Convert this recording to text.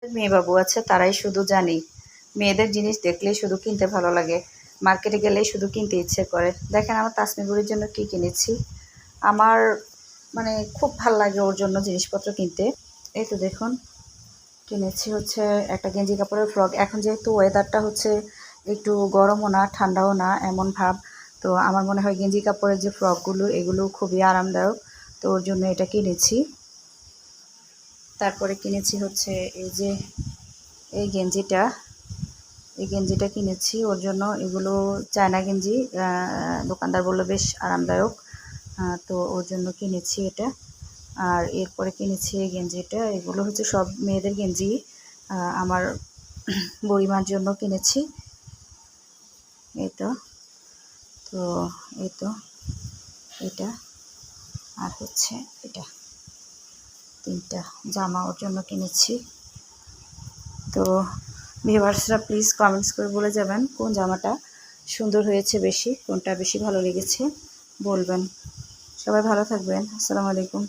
মেয়ে বাবু আছে তারাই শুধু জানি মেয়েদের জিনিস দেখলেই শুধু কিনতে ভালো লাগে, মার্কেটে গেলেই শুধু কিনতে ইচ্ছে করে। দেখেন আমার তাসমি বুড়ির জন্য কি কিনেছি। আমার মানে খুব ভাল লাগে ওর জন্য জিনিসপত্র কিনতে। এই তো দেখুন কিনেছি হচ্ছে একটা গেঞ্জি কাপড়ের ফ্রক। এখন যেহেতু ওয়েদারটা হচ্ছে একটু গরমও না ঠান্ডাও না এমন ভাব, তো আমার মনে হয় গেঞ্জি কাপড়ের যে ফ্রকগুলো এগুলো খুবই আরামদায়ক, তো ওর জন্য এটা কিনেছি। তারপরে কিনেছি হচ্ছে এই যে এই গেঞ্জিটা কিনেছি ওর জন্য। এগুলো চায়না গেঞ্জি, দোকানদার বললো বেশ আরামদায়ক, তো ওর জন্য কিনেছি এটা। আর এরপরে কিনেছি এই গেঞ্জিটা। এগুলো হচ্ছে সব মেয়েদের গেঞ্জি, আমার বুড়িমার জন্য কিনেছি। এই তো তো এই তো এটা আর হচ্ছে এটা, তিনটা জামা ওর জন্য কিনেছি। তো ভিউয়ার্সরা প্লিজ কমেন্টস করে বলে যাবেন কোন জামাটা সুন্দর হয়েছে বেশি, কোনটা বেশি ভালো লেগেছে বলবেন। সবাই ভালো থাকবেন। আসসালামু আলাইকুম।